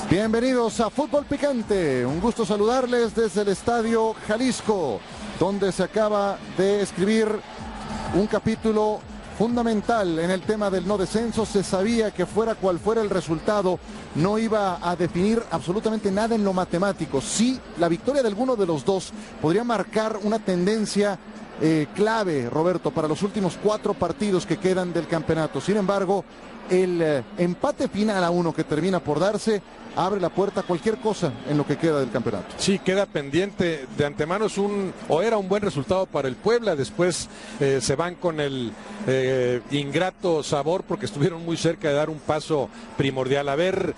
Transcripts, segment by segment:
Bienvenidos a Fútbol Picante, un gusto saludarles desde el Estadio Jalisco, donde se acaba de escribir un capítulo fundamental en el tema del no descenso. Se sabía que fuera cual fuera el resultado, no iba a definir absolutamente nada en lo matemático. Sí, la victoria de alguno de los dos podría marcar una tendencia clave, Roberto, para los últimos 4 partidos que quedan del campeonato. Sin embargo, el empate final a 1 que termina por darse abre la puerta a cualquier cosa en lo que queda del campeonato. Sí, queda pendiente. De antemano era un buen resultado para el Puebla. Después se van con el ingrato sabor porque estuvieron muy cerca de dar un paso primordial. Haber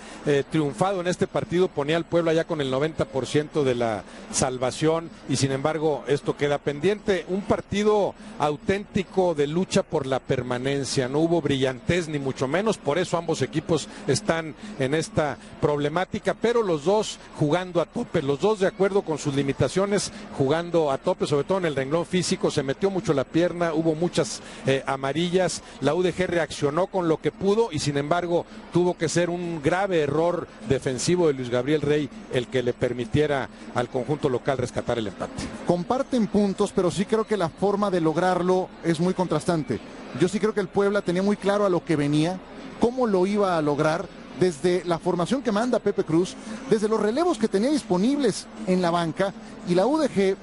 triunfado en este partido ponía al Puebla ya con el 90% de la salvación y sin embargo esto queda pendiente. Un partido auténtico de lucha por la permanencia. No hubo brillantez ni mucho menos, por eso ambos equipos están en esta problemática, pero los dos jugando a tope, los dos de acuerdo con sus limitaciones, jugando a tope, sobre todo en el renglón físico. Se metió mucho la pierna, hubo muchas amarillas. La UDG reaccionó con lo que pudo y sin embargo tuvo que ser un grave error defensivo de Luis Gabriel Rey el que le permitiera al conjunto local rescatar el empate. Comparten puntos, pero sí creo que la forma de lograrlo es muy contrastante. Yo sí creo que el Puebla tenía muy claro a lo que venía, cómo lo iba a lograr, desde la formación que manda Pepe Cruz, desde los relevos que tenía disponibles en la banca, y la UDG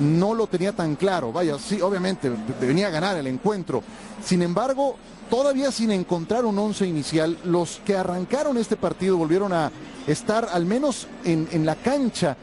no lo tenía tan claro. Vaya, sí, obviamente venía a ganar el encuentro. Sin embargo, todavía sin encontrar un 11 inicial, los que arrancaron este partido volvieron a estar al menos en la cancha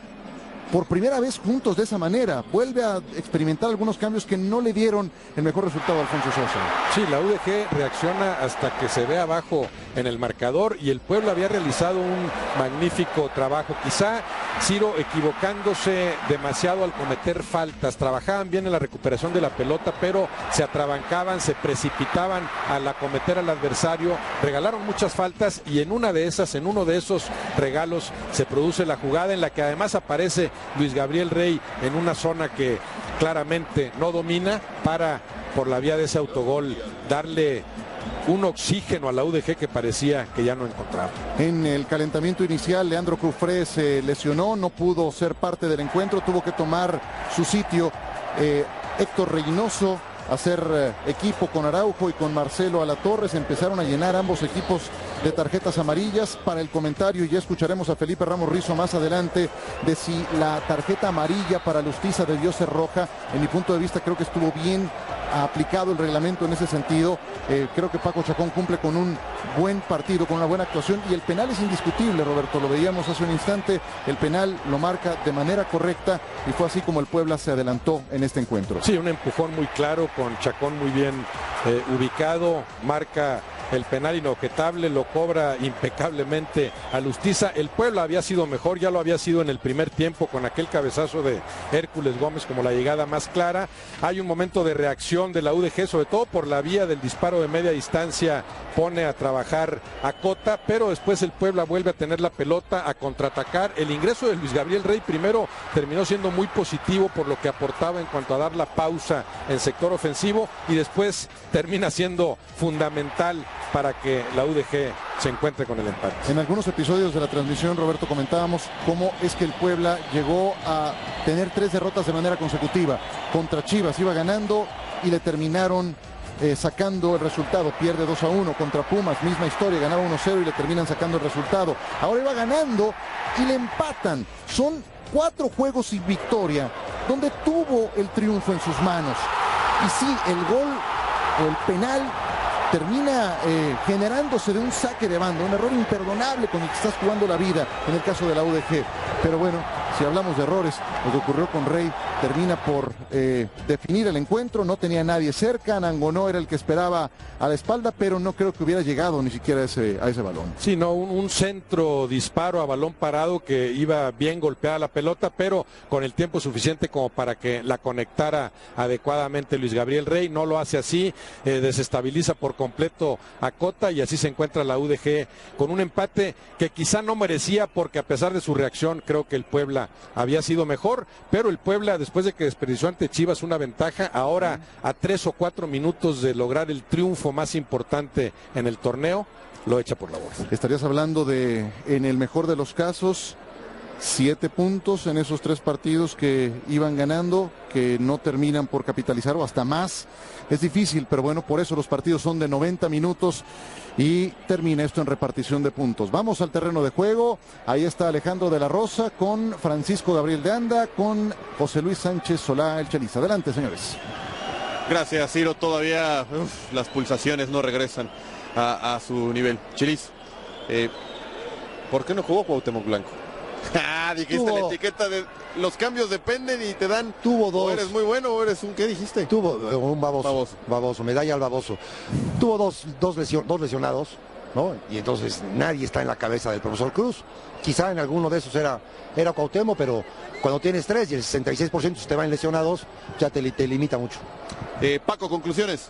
por primera vez juntos de esa manera. Vuelve a experimentar algunos cambios que no le dieron el mejor resultado a Alfonso Sosa. Sí, la UDG reacciona hasta que se ve abajo en el marcador y el Puebla había realizado un magnífico trabajo. Quizá Ciro equivocándose demasiado al cometer faltas. Trabajaban bien en la recuperación de la pelota, pero se atrabancaban, se precipitaban al acometer al adversario. Regalaron muchas faltas y en uno de esos regalos se produce la jugada en la que además aparece Luis Gabriel Rey en una zona que claramente no domina, para por la vía de ese autogol darle un oxígeno a la UDG que parecía que ya no encontraba. En el calentamiento inicial, Leandro Cufré se lesionó, no pudo ser parte del encuentro, tuvo que tomar su sitio Héctor Reynoso, hacer equipo con Araujo y con Marcelo Alatorre. Se empezaron a llenar ambos equipos de tarjetas amarillas. Para el comentario, y ya escucharemos a Felipe Ramos Rizo más adelante, de si la tarjeta amarilla para Lustiza debió ser roja. En mi punto de vista creo que estuvo bien aplicado el reglamento en ese sentido. Creo que Paco Chacón cumple con un buen partido, con una buena actuación, y el penal es indiscutible, Roberto, lo veíamos hace un instante, el penal lo marca de manera correcta y fue así como el Puebla se adelantó en este encuentro. Sí, un empujón muy claro con Chacón muy bien ubicado, marca el penal inobjetable, lo cobra impecablemente a Lustiza. El Puebla había sido mejor, ya lo había sido en el primer tiempo con aquel cabezazo de Hércules Gómez como la llegada más clara. Hay un momento de reacción de la UDG, sobre todo por la vía del disparo de media distancia, pone a trabajar a Cota, pero después el Puebla vuelve a tener la pelota, a contraatacar. El ingreso de Luis Gabriel Rey primero terminó siendo muy positivo por lo que aportaba en cuanto a dar la pausa en sector ofensivo, y después termina siendo fundamental para que la UDG se encuentre con el empate. En algunos episodios de la transmisión, Roberto, comentábamos cómo es que el Puebla llegó a tener 3 derrotas de manera consecutiva. Contra Chivas iba ganando y le terminaron sacando el resultado. Pierde 2-1. Contra Pumas, misma historia, ganaba 1-0 y le terminan sacando el resultado. Ahora iba ganando y le empatan. Son 4 juegos sin victoria donde tuvo el triunfo en sus manos. Y sí, el gol o el penal termina generándose de un saque de banda, un error imperdonable con el que estás jugando la vida en el caso de la UDG. Pero bueno, si hablamos de errores, lo que ocurrió con Rey termina por definir el encuentro. No tenía nadie cerca, Nangonó era el que esperaba a la espalda, pero no creo que hubiera llegado ni siquiera a ese balón. Sí, no, un centro disparo a balón parado que iba bien golpeada la pelota, pero con el tiempo suficiente como para que la conectara adecuadamente Luis Gabriel Rey. No lo hace así, desestabiliza por completo a Cota y así se encuentra la UDG con un empate que quizá no merecía, porque a pesar de su reacción creo que el Puebla había sido mejor, pero el Puebla después de que desperdició ante Chivas una ventaja, ahora a 3 o 4 minutos de lograr el triunfo más importante en el torneo, lo echa por la borda. Estarías hablando de, en el mejor de los casos, 7 puntos en esos 3 partidos que iban ganando, que no terminan por capitalizar, o hasta más. Es difícil, pero bueno, por eso los partidos son de 90 minutos y termina esto en repartición de puntos. Vamos al terreno de juego. Ahí está Alejandro de la Rosa con Francisco Gabriel de Anda, con José Luis Sánchez Solá, el Chelis. Adelante, señores. Gracias, Ciro. Todavía las pulsaciones no regresan a su nivel. Chelis, ¿por qué no jugó Cuauhtémoc Blanco? Dijiste la etiqueta de los cambios dependen y te dan. Tuvo 2. O eres muy bueno o eres un, ¿qué dijiste? Tuvo un baboso, medalla al baboso. Tuvo dos lesionados, ¿no? Y entonces nadie está en la cabeza del profesor Cruz. Quizá en alguno de esos era Cuauhtémoc, pero cuando tienes 3 y el 66% se te van lesionados, ya te limita mucho. Paco, conclusiones.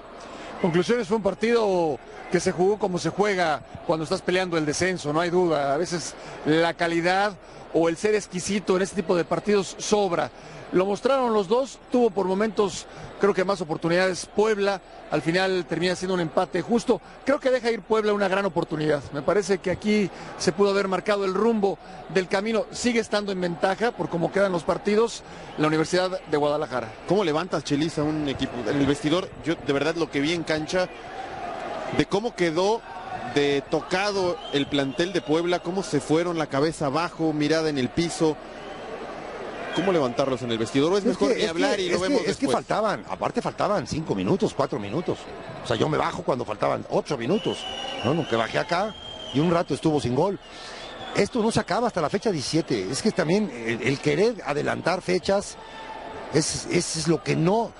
Conclusiones, fue un partido que se jugó como se juega cuando estás peleando el descenso, no hay duda. A veces la calidad o el ser exquisito en este tipo de partidos sobra. Lo mostraron los dos, tuvo por momentos, creo que más oportunidades Puebla, al final termina siendo un empate justo. Creo que deja ir Puebla una gran oportunidad. Me parece que aquí se pudo haber marcado el rumbo del camino. Sigue estando en ventaja por cómo quedan los partidos la Universidad de Guadalajara. ¿Cómo levantas, Chelis, a un equipo? En el vestidor, yo de verdad lo que vi en cancha, de cómo quedó de tocado el plantel de Puebla, cómo se fueron la cabeza abajo, mirada en el piso. ¿Cómo levantarlos en el vestidor? ¿O es mejor ni hablar y lo vemos después? Es que faltaban 5 minutos, 4 minutos. O sea, yo me bajo cuando faltaban 8 minutos. No, que bajé acá y un rato estuvo sin gol. Esto no se acaba hasta la fecha 17. Es que también el querer adelantar fechas es lo que no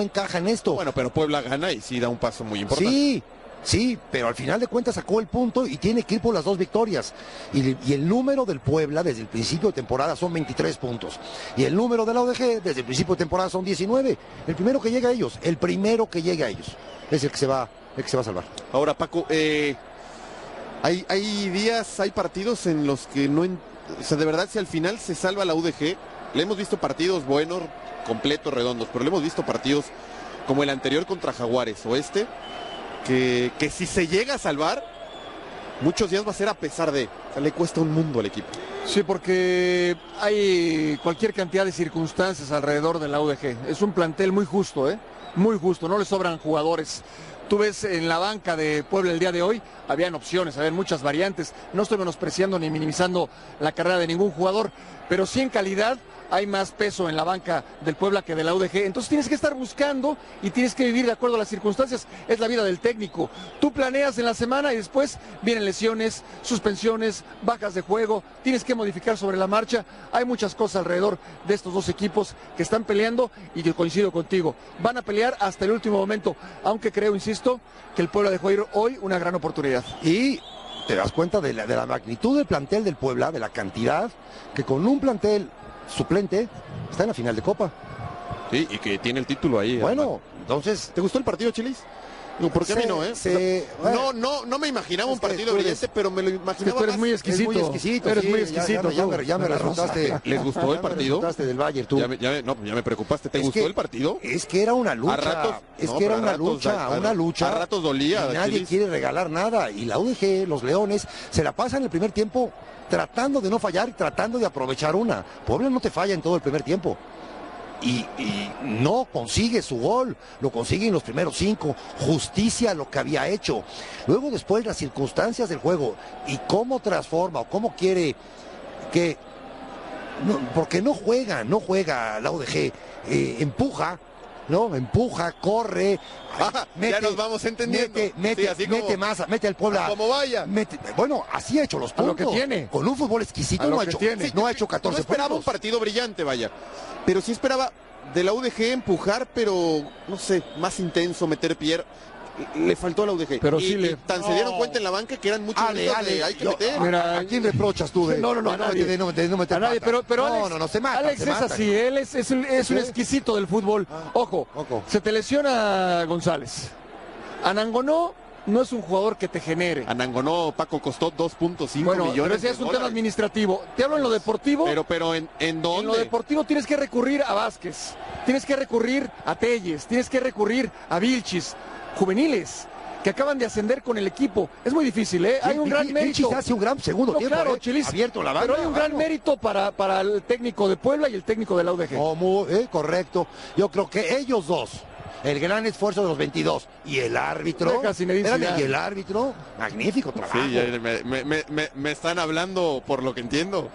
encaja en esto. Bueno, pero Puebla gana y sí da un paso muy importante. Sí, pero al final de cuentas sacó el punto y tiene que ir por las 2 victorias. Y el número del Puebla desde el principio de temporada son 23 puntos. Y el número de la UDG desde el principio de temporada son 19. El primero que llegue a ellos es el que se va a salvar. Ahora, Paco, hay días, hay partidos en los que no... O sea, de verdad, si al final se salva la UDG, le hemos visto partidos buenos, completos, redondos, pero le hemos visto partidos como el anterior contra Jaguares o que si se llega a salvar, muchos días va a ser a pesar de. O sea, le cuesta un mundo al equipo. Sí, porque hay cualquier cantidad de circunstancias alrededor de la UDG. Es un plantel muy justo, muy justo, no le sobran jugadores. Tú ves en la banca de Puebla el día de hoy, habían opciones, habían muchas variantes. No estoy menospreciando ni minimizando la carrera de ningún jugador, pero sí en calidad hay más peso en la banca del Puebla que de la UDG. Entonces tienes que estar buscando y tienes que vivir de acuerdo a las circunstancias. Es la vida del técnico. Tú planeas en la semana y después vienen lesiones, suspensiones, bajas de juego. Tienes que modificar sobre la marcha. Hay muchas cosas alrededor de estos dos equipos que están peleando y que coincido contigo. Van a pelear hasta el último momento, aunque creo, insisto, que el Puebla dejó ir hoy una gran oportunidad. Y te das cuenta de la magnitud del plantel del Puebla, de la cantidad, que con un plantel suplente está en la final de Copa. Sí, y que tiene el título ahí. Bueno, hermano. entonces... ¿Te gustó el partido, Chelis? Porque a mí no, no me imaginaba un partido brillante, pero me lo imaginaba. Tú eres muy exquisito. Muy exquisito. Eres muy exquisito. Ya me resultaste. ¿Les gustó el partido? Del Bayern, tú. Ya me preocupaste. ¿Te gustó el partido? Es que era una lucha. A ratos, era una lucha. A ratos dolía. Y nadie quiere regalar nada. Y la UDG, los Leones, se la pasan el primer tiempo tratando de no fallar, tratando de aprovechar una. Puebla no te falla en todo el primer tiempo. Y no consigue su gol, lo consigue en los primeros 5, justicia lo que había hecho. Luego después las circunstancias del juego y cómo transforma o cómo quiere que... No, porque no juega la UDG, empuja, corre, ya nos vamos entendiendo. mete al Puebla. Como vaya. Bueno, así ha hecho los puntos. A lo que tiene. Con un fútbol exquisito no ha hecho 14 no esperaba puntos. un partido brillante, vaya. Pero sí esperaba de la UDG empujar, pero no sé, más intenso, meter pie. Le faltó a la UDG. Pero se dieron cuenta en la banca que eran muchos hay que meter. Mira, ¿a quién reprochas tú? No, a nadie. No meter a nadie, pero Alex, se mata. Alex es así, él es un exquisito del fútbol. Ojo, se te lesiona González. Anangonó no es un jugador que te genere. Anangonó, Paco, costó 2.5 Bueno, millones pero ese de es un dólares. tema administrativo. Te hablo en lo deportivo. Pero ¿en dónde? En lo deportivo tienes que recurrir a Vázquez, tienes que recurrir a Telles, tienes que recurrir a Vilchis, juveniles que acaban de ascender con el equipo. Es muy difícil, ¿eh? Hay un gran mérito. Vilchis hace un gran segundo No, tiempo, claro, Chelis, abierto la banda. pero hay un gran mérito para el técnico de Puebla y el técnico de la UDG. Correcto. Yo creo que ellos dos, el gran esfuerzo de los 22 y el árbitro, Deja Zinedine Zidane. y el árbitro, magnífico trabajo. Sí, ya me están hablando por lo que entiendo.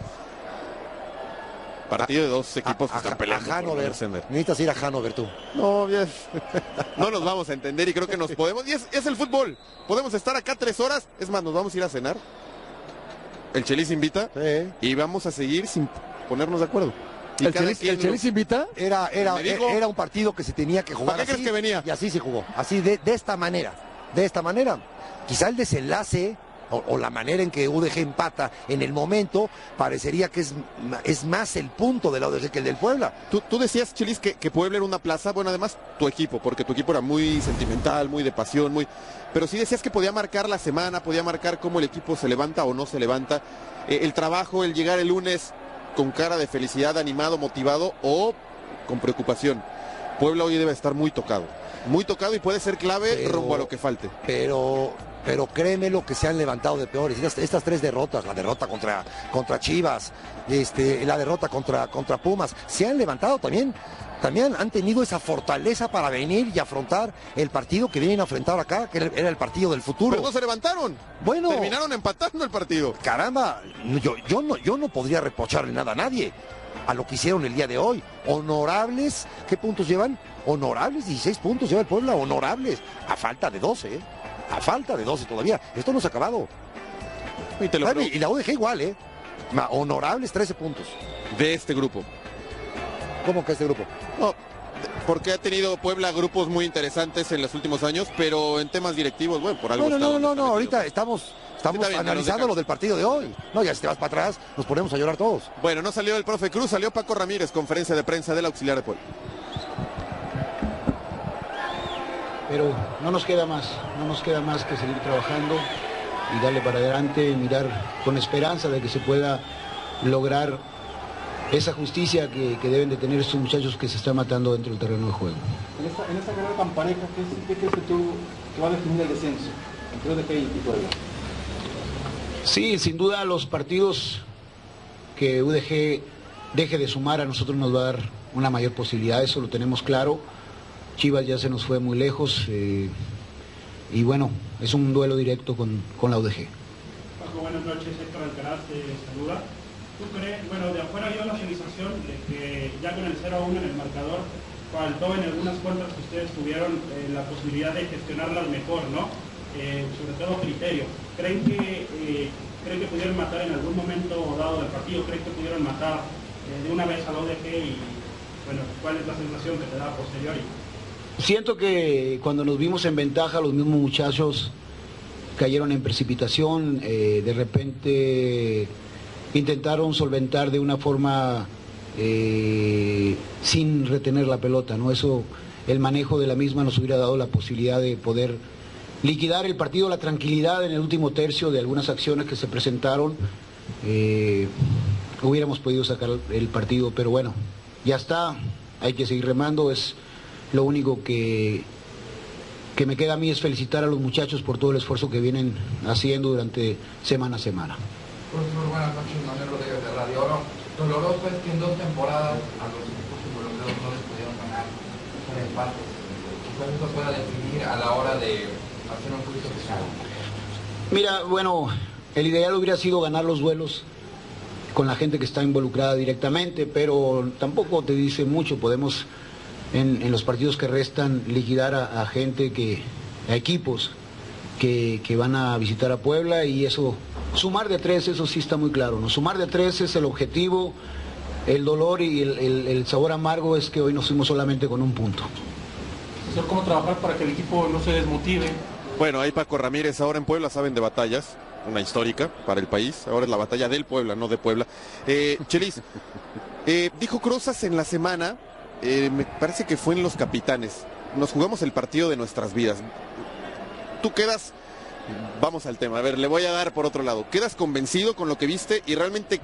Partido de dos equipos que están peleando por Hannover. ascender. Necesitas ir a Hannover tú. No, bien. No nos vamos a entender y creo que nos podemos. Y es el fútbol. Podemos estar acá 3 horas. Es más, nos vamos a ir a cenar. El Chelis invita y vamos a seguir sin ponernos de acuerdo. Y ¿El Chelis invita? Era un partido que se tenía que jugar. ¿Para qué así, crees que venía? Y así se jugó. Así de esta manera. De esta manera. Quizá el desenlace o la manera en que UDG empata en el momento parecería que es más el punto de la UDG que el del Puebla. Tú decías, Chelis, que Puebla era una plaza, bueno, además tu equipo, porque tu equipo era muy sentimental, muy de pasión, pero sí decías que podía marcar la semana, podía marcar cómo el equipo se levanta o no se levanta, el trabajo, el llegar el lunes con cara de felicidad, animado, motivado o con preocupación. Puebla hoy debe estar muy tocado y puede ser clave rumbo a lo que falte. Pero créeme lo que se han levantado de peores. Estas 3 derrotas, la derrota contra Chivas, la derrota contra Pumas, se han levantado también. También han tenido esa fortaleza para venir y afrontar el partido que vienen a enfrentar acá, que era el partido del futuro. Pero no se levantaron. Bueno, terminaron empatando el partido. Caramba, yo no podría reprocharle nada a nadie a lo que hicieron el día de hoy. Honorables, ¿qué puntos llevan? Honorables, 16 puntos lleva el Puebla, honorables, a falta de 12, a falta de 12 todavía. Esto no se ha acabado. Y la UDG igual, honorables 13 puntos. De este grupo. ¿Cómo que este grupo? No, porque ha tenido Puebla grupos muy interesantes en los últimos años, pero en temas directivos, bueno, por algo. No, ahorita estamos analizando lo del partido de hoy. No, ya si te vas para atrás, nos ponemos a llorar todos. Bueno, no salió el profe Cruz, salió Paco Ramírez, conferencia de prensa del auxiliar de Puebla. Pero no nos queda más que seguir trabajando y darle para adelante, mirar con esperanza de que se pueda lograr esa justicia que deben de tener estos muchachos que se están matando dentro del terreno de juego. En esta carrera tan pareja, ¿qué crees que va a definir el descenso entre UDG y Puebla? Sí, sin duda los partidos que UDG deje de sumar a nosotros nos va a dar una mayor posibilidad, eso lo tenemos claro. Chivas ya se nos fue muy lejos y bueno, es un duelo directo con la UDG. Paco, buenas noches, Héctor Alcaraz te saluda. ¿Tú crees, bueno, de afuera había una sensación de que ya con el 0-1 en el marcador faltó en algunas cuentas que ustedes tuvieron la posibilidad de gestionarlas mejor, ¿no? Sobre todo criterio. ¿Creen que pudieron matar en algún momento dado del partido? ¿Creen que pudieron matar de una vez a la UDG y bueno, cuál es la sensación que te da a posteriori? Siento que cuando nos vimos en ventaja los mismos muchachos cayeron en precipitación, de repente intentaron solventar de una forma sin retener la pelota, ¿no? Eso, el manejo de la misma nos hubiera dado la posibilidad de poder liquidar el partido, la tranquilidad en el último tercio de algunas acciones que se presentaron, hubiéramos podido sacar el partido, pero bueno, ya está, hay que seguir remando, es lo único que me queda a mí es felicitar a los muchachos por todo el esfuerzo que vienen haciendo durante semana a semana. Profesor, buenas noches, Manuel Rodríguez de Radio Oro. Doloroso es que en 2 temporadas a los equipos involucrados no les pudieron ganar un empate. Quizás eso pueda definir a la hora de hacer un juicio final. Mira, bueno, el ideal hubiera sido ganar los duelos con la gente que está involucrada directamente, pero tampoco te dice mucho. Podemos en los partidos que restan liquidar a gente a equipos que van a visitar a Puebla, y eso, sumar de 3, eso sí está muy claro, ¿no? Sumar de 3 es el objetivo. El dolor y el sabor amargo es que hoy nos fuimos solamente con un punto. Profesor, ¿cómo trabajar para que el equipo no se desmotive? Bueno, ahí Paco Ramírez, ahora en Puebla saben de batallas, una histórica para el país, ahora es la batalla del Puebla, no de Puebla. Chelis, dijo Crozas en la semana, me parece que fue en Los Capitanes, nos jugamos el partido de nuestras vidas. Tú quedas vamos al tema. A ver, le voy a dar por otro lado. ¿Quedas convencido con lo que viste y realmente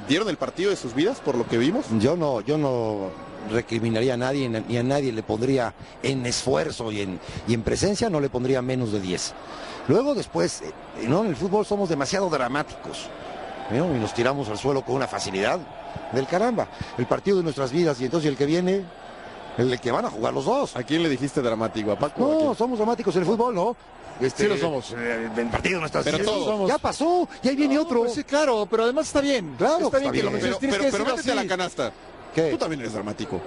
dieron el partido de sus vidas por lo que vimos? Yo no recriminaría a nadie, ni a nadie le pondría en esfuerzo y en presencia, no le pondría menos de 10. Luego después, ¿no? En el fútbol somos demasiado dramáticos, ¿no? Y nos tiramos al suelo con una facilidad del caramba. El partido de nuestras vidas y entonces el que viene, el que van a jugar los dos. ¿A quién le dijiste dramático? ¿A Paco? No, somos dramáticos en el fútbol, ¿no? Sí lo somos. El partido de nuestras Pero vidas. todos. Ya pasó, y ahí viene otro. Pues sí, claro, pero además está bien. Claro, está bien que lo bien. menciones. Tienes que Pero decirlo métete a la así. canasta. ¿Qué? Tú también eres dramático.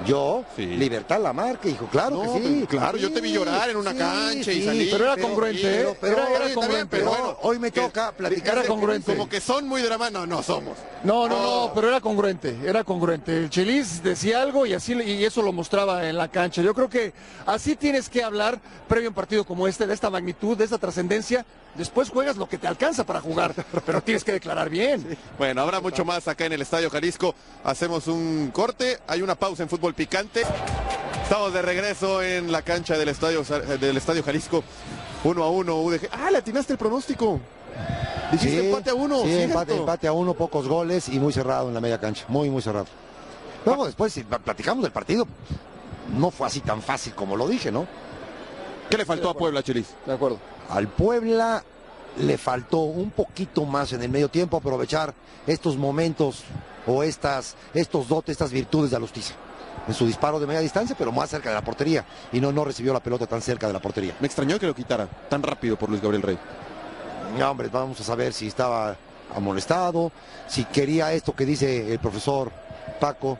Yo, Sí. Libertad Lamarque, hijo, claro No, que sí. claro, yo te vi llorar en una cancha y salí. Pero era congruente, ¿eh? Era congruente. Pero bueno, hoy me toca platicar. Era congruente. como que son muy dramáticos. No somos. No, pero era congruente. El Chelis decía algo y eso lo mostraba en la cancha. Yo creo que así tienes que hablar previo a un partido como este, de esta magnitud, de esta trascendencia. Después juegas lo que te alcanza para jugar, pero tienes que declarar bien. Bueno, habrá mucho más acá en el Estadio Jalisco. Hacemos un corte, hay una pausa en Fútbol Picante. Estamos de regreso en la cancha del Estadio Jalisco. 1-1 UDG. Ah, le atinaste el pronóstico. Dijiste empate a 1. Sí, ¿cierto? empate a 1, pocos goles y muy cerrado en la media cancha. Muy cerrado. Luego después, si platicamos del partido, no fue así tan fácil como lo dije, ¿no? ¿Qué le faltó a Puebla, Chelis? De acuerdo. Al Puebla le faltó un poquito más en el medio tiempo aprovechar estos momentos o estos dotes, estas virtudes de Alustiza. En su disparo de media distancia, pero más cerca de la portería. Y no recibió la pelota tan cerca de la portería. Me extrañó que lo quitara tan rápido por Luis Gabriel Rey. No, hombre, vamos a saber si estaba amonestado, si quería esto que dice el profesor Paco,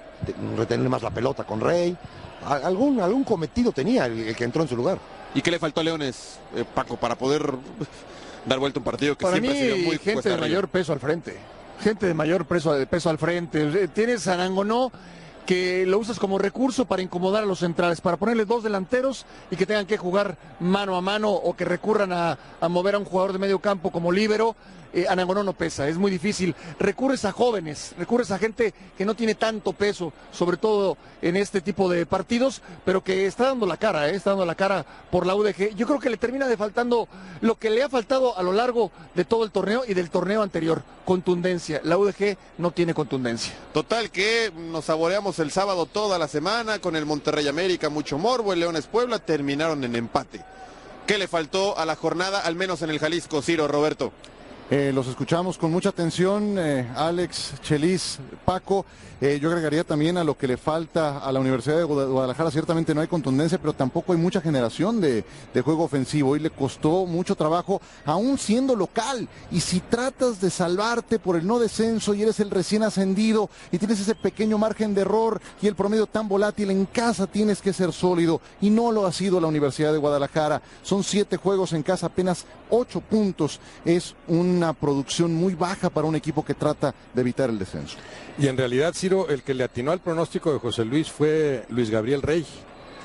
retener más la pelota con Rey. Algún cometido tenía el que entró en su lugar. ¿Y qué le faltó a Leones, Paco, para poder dar vuelta a un partido que Para siempre mí, ha sido muy gente cuesta de arriba? mayor peso al frente. Gente de mayor peso al frente. Tienes a Anangonó, que lo usas como recurso para incomodar a los centrales, para ponerle dos delanteros y que tengan que jugar mano a mano o que recurran a mover a un jugador de medio campo como líbero. Anangonó no pesa, es muy difícil. Recurres a jóvenes, recurres a gente que no tiene tanto peso, sobre todo en este tipo de partidos, pero que está dando la cara, está dando la cara por la UDG. Yo creo que le termina de faltando lo que le ha faltado a lo largo de todo el torneo y del torneo anterior, contundencia. La UDG no tiene contundencia. Total que nos saboreamos el sábado toda la semana con el Monterrey América, mucho morbo, el Leones Puebla, terminaron en empate. ¿Qué le faltó a la jornada, al menos en el Jalisco, Ciro, Roberto? Los escuchamos con mucha atención, Alex, Chelis, Paco. Yo agregaría también a lo que le falta a la Universidad de Guadalajara. Ciertamente no hay contundencia, pero tampoco hay mucha generación de juego ofensivo y le costó mucho trabajo, aún siendo local. Y si tratas de salvarte por el no descenso y eres el recién ascendido y tienes ese pequeño margen de error y el promedio tan volátil, en casa tienes que ser sólido y no lo ha sido la Universidad de Guadalajara. Son 7 juegos en casa, apenas 8 puntos. Es una producción muy baja para un equipo que trata de evitar el descenso. Y en realidad, Ciro, el que le atinó al pronóstico de José Luis fue Luis Gabriel Rey.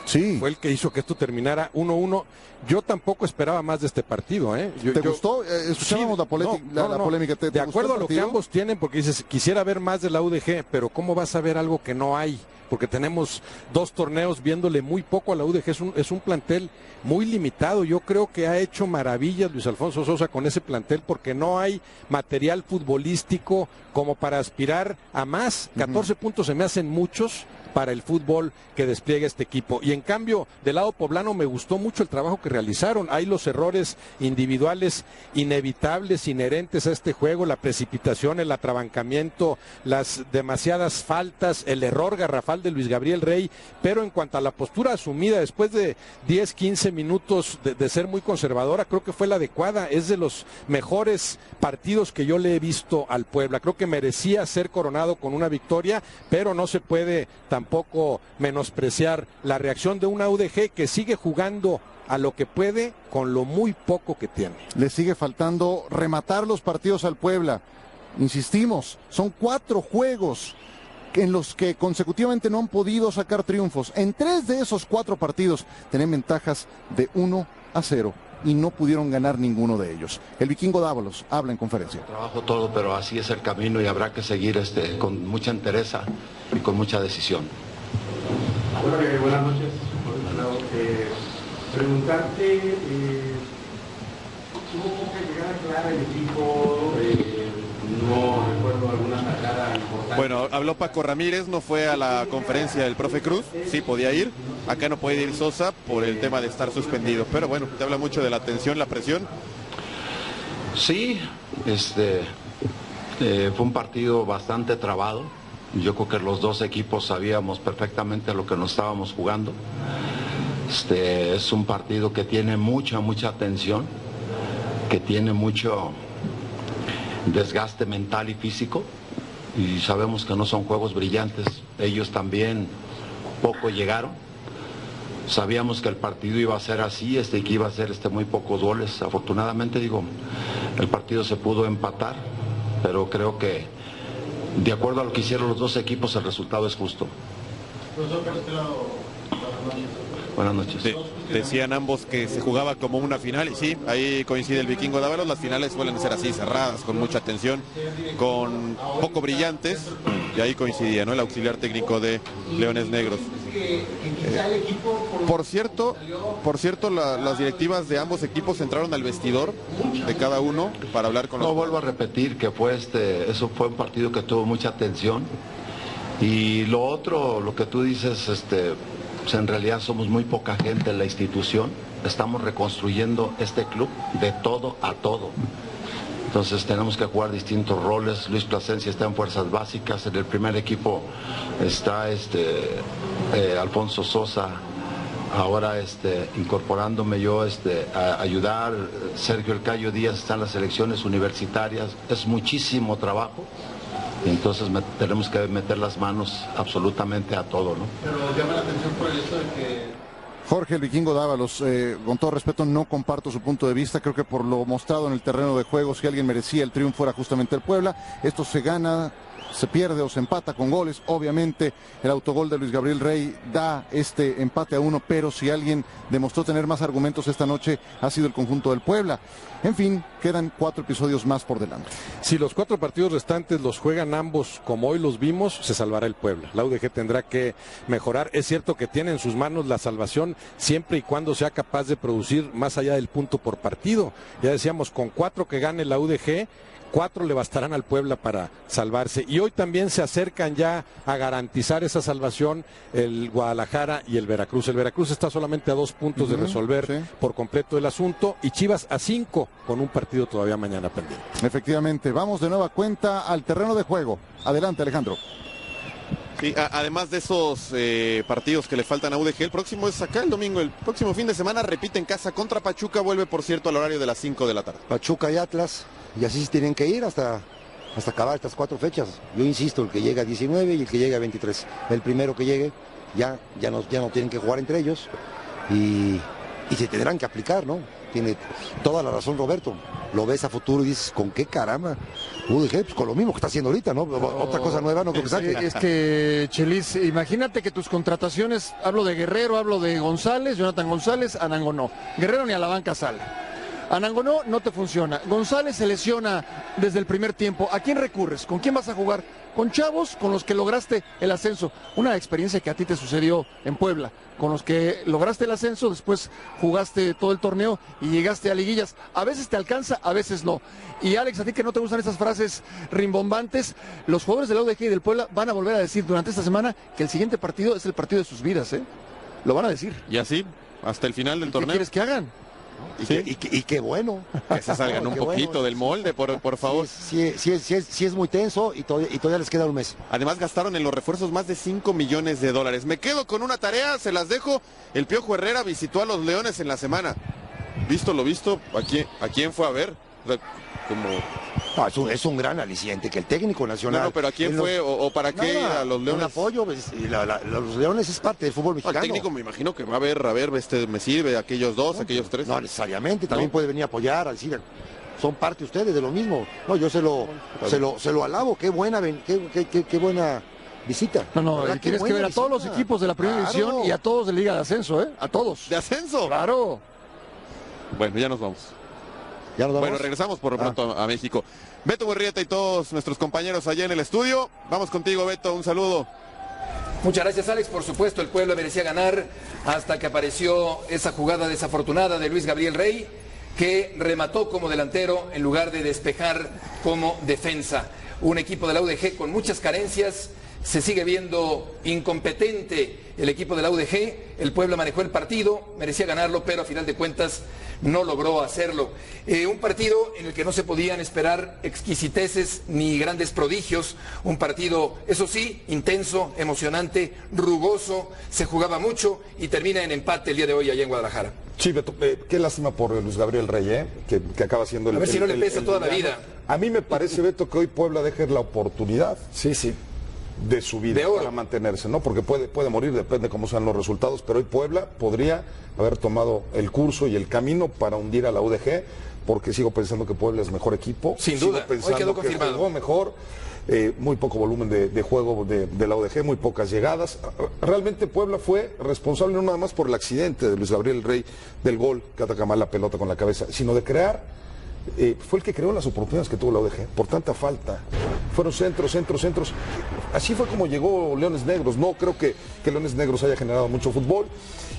Sí. Fue el que hizo que esto terminara 1-1. Yo tampoco esperaba más de este partido, ¿eh? ¿Te gustó? Escuchábamos la polémica. De acuerdo a lo que ambos tienen, porque dices, quisiera ver más de la UDG, pero ¿cómo vas a ver algo que no hay? Porque tenemos 2 torneos viéndole muy poco a la UDG, es un plantel muy limitado. Yo creo que ha hecho maravillas Luis Alfonso Sosa con ese plantel, porque no hay material futbolístico como para aspirar a más. 14 puntos se me hacen muchos para el fútbol que despliega este equipo. Y en cambio, del lado poblano me gustó mucho el trabajo que realizaron. Hay los errores individuales inevitables, inherentes a este juego, la precipitación, el atrabancamiento, las demasiadas faltas, el error garrafal de Luis Gabriel Rey, pero en cuanto a la postura asumida después de 10, 15 minutos de ser muy conservadora, creo que fue la adecuada. Es de los mejores partidos que yo le he visto al Puebla. Creo que merecía ser coronado con una victoria, pero no se puede tampoco menospreciar la reacción de una UDG que sigue jugando a lo que puede con lo muy poco que tiene. Le sigue faltando rematar los partidos al Puebla. Insistimos, son 4 juegos en los que consecutivamente no han podido sacar triunfos. En 3 de esos 4 partidos tienen ventajas de 1-0 y no pudieron ganar ninguno de ellos. El vikingo Dávalos habla en conferencia. Trabajo todo, pero así es el camino y habrá que seguir con mucha entereza y con mucha decisión. Buenas noches. Preguntarte manejar el equipo? No recuerdo alguna tajada importante. Bueno, habló Paco Ramírez, no fue a la conferencia del profe Cruz, sí podía ir, acá no puede ir Sosa por el tema de estar suspendido, pero bueno, te habla mucho de la tensión, la presión. Sí, fue un partido bastante trabado. Yo creo que los dos equipos sabíamos perfectamente lo que nos estábamos jugando. Es un partido que tiene mucha tensión, que tiene mucho desgaste mental y físico, y sabemos que no son juegos brillantes. Ellos también poco llegaron. Sabíamos que el partido iba a ser así, que iba a ser muy pocos goles. Afortunadamente, el partido se pudo empatar, pero creo que de acuerdo a lo que hicieron los dos equipos, el resultado es justo. Buenas noches. Sí, decían ambos que se jugaba como una final, y sí, ahí coincide el Vikingo Dávalos. Las finales suelen ser así, cerradas, con mucha tensión, con poco brillantes, y ahí coincidía, ¿no?, el auxiliar técnico de Leones Negros. Por cierto, las directivas de ambos equipos entraron al vestidor de cada uno para hablar con los... No, vuelvo a repetir que eso fue un partido que tuvo mucha tensión, y lo otro, lo que tú dices, pues en realidad somos muy poca gente en la institución, estamos reconstruyendo este club de todo a todo. Entonces tenemos que jugar distintos roles. Luis Plasencia está en fuerzas básicas, en el primer equipo está Alfonso Sosa, ahora incorporándome yo a ayudar. Sergio El Cayo Díaz está en las selecciones universitarias. Es muchísimo trabajo. Entonces tenemos que meter las manos absolutamente a todo, ¿no? Pero llama la atención por el hecho de que... Jorge, el Vikingo Dávalos, con todo respeto, no comparto su punto de vista. Creo que por lo mostrado en el terreno de juego, si alguien merecía el triunfo era justamente el Puebla. Esto se gana, se pierde o se empata con goles. Obviamente el autogol de Luis Gabriel Rey da este empate a 1, pero si alguien demostró tener más argumentos esta noche ha sido el conjunto del Puebla. En fin, quedan 4 episodios más por delante. Si los 4 partidos restantes los juegan ambos como hoy los vimos, se salvará el Puebla. La UDG tendrá que mejorar. Es cierto que tiene en sus manos la salvación siempre y cuando sea capaz de producir más allá del punto por partido. Ya decíamos, con 4 que gane la UDG, 4 le bastarán al Puebla para salvarse. Y hoy también se acercan ya a garantizar esa salvación el Guadalajara y el Veracruz. El Veracruz está solamente a 2 puntos de resolver por completo el asunto, y Chivas a 5 con un partido todavía mañana pendiente. Efectivamente, vamos de nueva cuenta al terreno de juego. Adelante, Alejandro. Sí, además de esos partidos que le faltan a UDG, el próximo es acá el domingo, el próximo fin de semana repite en casa contra Pachuca, vuelve por cierto al horario de las 5 de la tarde. Pachuca y Atlas, y así se tienen que ir hasta acabar estas 4 fechas. Yo insisto, el que llega a 19 y el que llega a 23. El primero que llegue ya no tienen que jugar entre ellos, y se tendrán que aplicar, ¿no? Tiene toda la razón Roberto. Lo ves a futuro y dices, ¿con qué caramba? UDG, pues con lo mismo que está haciendo ahorita, ¿no? Otra cosa nueva no creo que saque. Es que, Chelis, imagínate que tus contrataciones, hablo de Guerrero, hablo de González, Jonathan González, Anango no. Guerrero ni a la banca sale. Anangonó no te funciona. González se lesiona desde el primer tiempo. ¿A quién recurres? ¿Con quién vas a jugar? Con chavos con los que lograste el ascenso. Una experiencia que a ti te sucedió en Puebla. Con los que lograste el ascenso, después jugaste todo el torneo y llegaste a liguillas. A veces te alcanza, a veces no. Y Alex, a ti que no te gustan esas frases rimbombantes, los jugadores del UDG y del Puebla van a volver a decir durante esta semana que el siguiente partido es el partido de sus vidas, ¿eh? Lo van a decir. Y así, hasta el final del torneo. ¿Qué quieres que hagan? Y qué bueno. Que se salgan un poquito del molde, por favor. Sí es muy tenso, y todavía les queda un mes. Además gastaron en los refuerzos más de $5 millones. Me quedo con una tarea, se las dejo. El Piojo Herrera visitó a los Leones en la semana. Visto lo visto, ¿a quién fue a ver? No, es un gran aliciente que el técnico nacional... No, pero ¿a quién fue o para qué a los Leones? Un apoyo, los Leones es parte del fútbol mexicano. El técnico me imagino que va a ver, me sirve, aquellos 2, aquellos 3. No necesariamente, también puede venir a apoyar, a decir, son parte ustedes de lo mismo. No, yo se lo alabo, qué buena visita. No, y tienes que ver a todos los equipos de la primera división y a todos de Liga de Ascenso, ¿eh? A todos. ¿De ascenso? Claro. Bueno, ya nos vamos. Bueno, regresamos por lo pronto a México. Beto Murrieta y todos nuestros compañeros allá en el estudio. Vamos contigo, Beto, un saludo. Muchas gracias, Alex. Por supuesto, el Puebla merecía ganar hasta que apareció esa jugada desafortunada de Luis Gabriel Rey. que remató como delantero en lugar de despejar como defensa. Un equipo de la UDG con muchas carencias, se sigue viendo incompetente el equipo de la UDG, el Puebla manejó el partido, merecía ganarlo, pero a final de cuentas no logró hacerlo. Un partido en el que no se podían esperar exquisiteces ni grandes prodigios, un partido, eso sí, intenso, emocionante, rugoso, se jugaba mucho y termina en empate el día de hoy allá en Guadalajara. Sí, Beto, qué lástima por Luis Gabriel Rey, que acaba siendo el... A ver si no le pesa toda la vida. A mí me parece, Beto, que hoy Puebla deja la oportunidad. Sí. De su vida para mantenerse, ¿no? Porque puede morir, depende cómo sean los resultados, pero hoy Puebla podría haber tomado el curso y el camino para hundir a la UDG, porque sigo pensando que Puebla es mejor equipo. Sin duda, hoy quedó confirmado. Que jugó mejor, muy poco volumen de juego de la UDG, muy pocas llegadas. Realmente Puebla fue responsable no nada más por el accidente de Luis Gabriel Rey, del gol que ataca mal la pelota con la cabeza, sino de crear... fue el que creó las oportunidades que tuvo la UDG, por tanta falta. Fueron centros. Así fue como llegó Leones Negros. No creo que Leones Negros haya generado mucho fútbol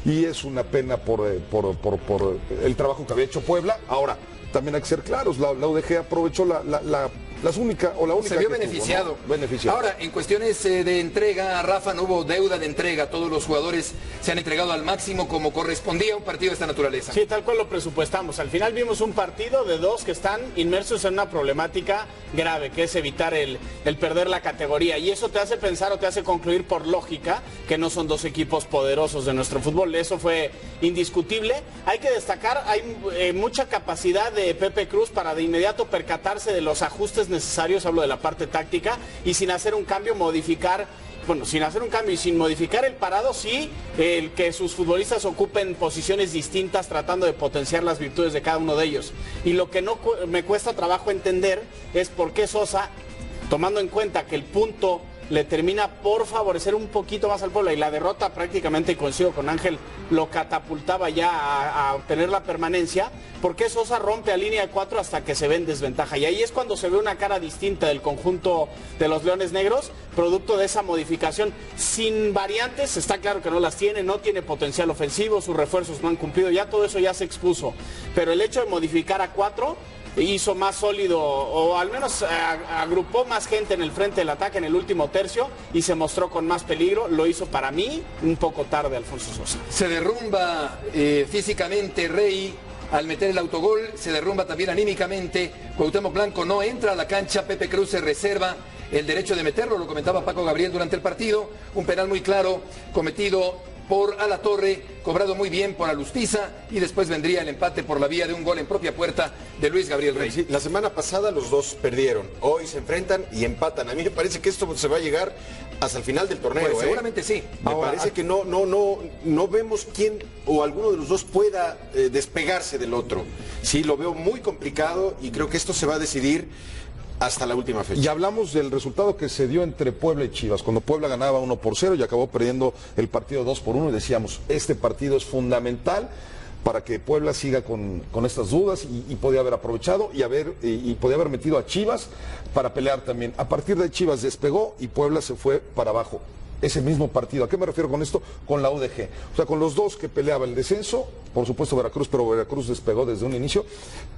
y es una pena por el trabajo que había hecho Puebla. Ahora, también hay que ser claros, la UDG aprovechó la única se vio beneficiado. Tuvo, ¿no? Beneficiado. Ahora, en cuestiones de entrega, Rafa, no hubo deuda de entrega, todos los jugadores se han entregado al máximo como correspondía a un partido de esta naturaleza. Sí, tal cual lo presupuestamos. Al final vimos un partido de dos que están inmersos en una problemática grave, que es evitar el perder la categoría, y eso te hace pensar o te hace concluir por lógica que no son dos equipos poderosos de nuestro fútbol. Eso fue indiscutible. Hay que destacar, hay mucha capacidad de Pepe Cruz para de inmediato percatarse de los ajustes necesarios, hablo de la parte táctica, y sin hacer un cambio modificar, sin hacer un cambio y sin modificar el parado, sí, el que sus futbolistas ocupen posiciones distintas tratando de potenciar las virtudes de cada uno de ellos. Y lo que no me cuesta trabajo entender es por qué Sosa, tomando en cuenta que el punto le termina por favorecer un poquito más al Puebla y la derrota prácticamente, coincido con Ángel, lo catapultaba ya a obtener la permanencia, ¿por qué Sosa rompe a línea de 4 hasta que se ve en desventaja? Y ahí es cuando se ve una cara distinta del conjunto de los Leones Negros, producto de esa modificación. Sin variantes, está claro que no las tiene, no tiene potencial ofensivo, sus refuerzos no han cumplido, ya todo eso ya se expuso. Pero el hecho de modificar a 4 hizo más sólido, o al menos agrupó más gente en el frente del ataque en el último tercio y se mostró con más peligro. Lo hizo, para mí, un poco tarde Alfonso Sosa. Se derrumba físicamente Rey al meter el autogol, se derrumba también anímicamente. Cuauhtémoc Blanco no entra a la cancha, Pepe Cruz se reserva el derecho de meterlo, lo comentaba Paco Gabriel durante el partido. Un penal muy claro cometido por Alatorre, cobrado muy bien por Alustiza, y después vendría el empate por la vía de un gol en propia puerta de Luis Gabriel Rey. Sí, la semana pasada los dos perdieron, hoy se enfrentan y empatan. A mí me parece que esto se va a llegar hasta el final del torneo. Pues seguramente sí. Me parece que no vemos quién o alguno de los dos pueda despegarse del otro. Sí, lo veo muy complicado y creo que esto se va a decidir hasta la última fecha. Y hablamos del resultado que se dio entre Puebla y Chivas, cuando Puebla ganaba 1-0 y acabó perdiendo el partido 2-1, y decíamos, este partido es fundamental para que Puebla siga con estas dudas y podía haber aprovechado y podía haber metido a Chivas para pelear también. A partir de Chivas despegó y Puebla se fue para abajo. Ese mismo partido. ¿A qué me refiero con esto? Con la UDG. O sea, con los dos que peleaba el descenso, por supuesto Veracruz, pero Veracruz despegó desde un inicio,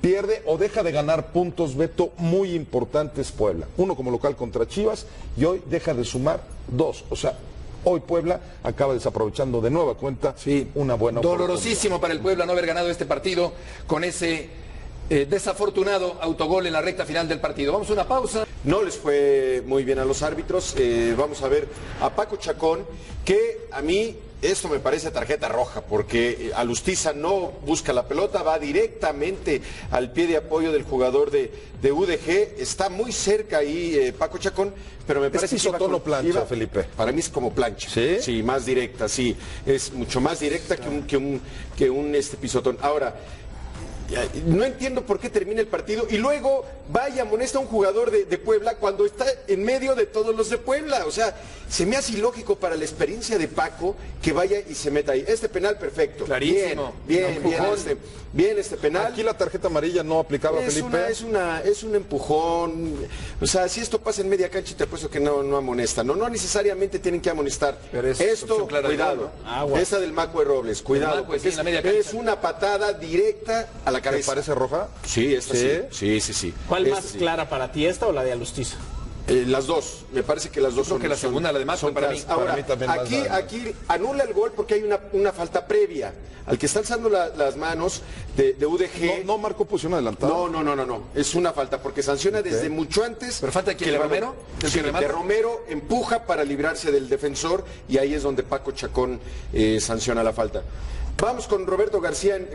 pierde o deja de ganar puntos, Beto, muy importantes Puebla. Uno como local contra Chivas y hoy deja de sumar 2. O sea, hoy Puebla acaba desaprovechando de nueva cuenta una buena oportunidad. Dolorosísimo para el Puebla no haber ganado este partido con ese desafortunado autogol en la recta final del partido. Vamos a una pausa. No les fue muy bien a los árbitros. Vamos a ver a Paco Chacón, que a mí esto me parece tarjeta roja, porque Alustiza no busca la pelota, va directamente al pie de apoyo del jugador de UDG. Está muy cerca ahí Paco Chacón, pero me parece que pisotón o plancha, Felipe. Para mí es como plancha. ¿Sí? Sí, más directa, sí. Es mucho más directa que un pisotón. Ahora, no entiendo por qué termina el partido y luego vaya, amonesta a un jugador de Puebla cuando está en medio de todos los de Puebla. O sea, se me hace ilógico para la experiencia de Paco que vaya y se meta ahí. Este penal perfecto. Clarísimo. Bien este penal. Aquí la tarjeta amarilla no aplicaba, Felipe. Es un empujón. O sea, si esto pasa en media cancha, te apuesto que no amonesta. No necesariamente tienen que amonestar. Pero es esto, cuidado. Esa del Macue Robles, cuidado. Macue, sí, en la media cancha. Es una patada directa a la cabeza. ¿Te parece roja? Sí, esta sí. ¿Cuál Esta más sí. clara para ti, esta o la de Alustiza? Las dos, me parece que las dos Creo que la segunda, la de Mato, son para claras. mí. Ahora, Para mí también más aquí anula el gol porque hay una falta previa. Al que está alzando las manos de UDG. No marcó posición adelantada. No. Es una falta porque sanciona desde mucho antes. ¿Pero falta quién? que ¿De le Romero? ¿Del Sí, que remata? de Romero empuja para librarse del defensor y ahí es donde Paco Chacón sanciona la falta. Vamos con Roberto García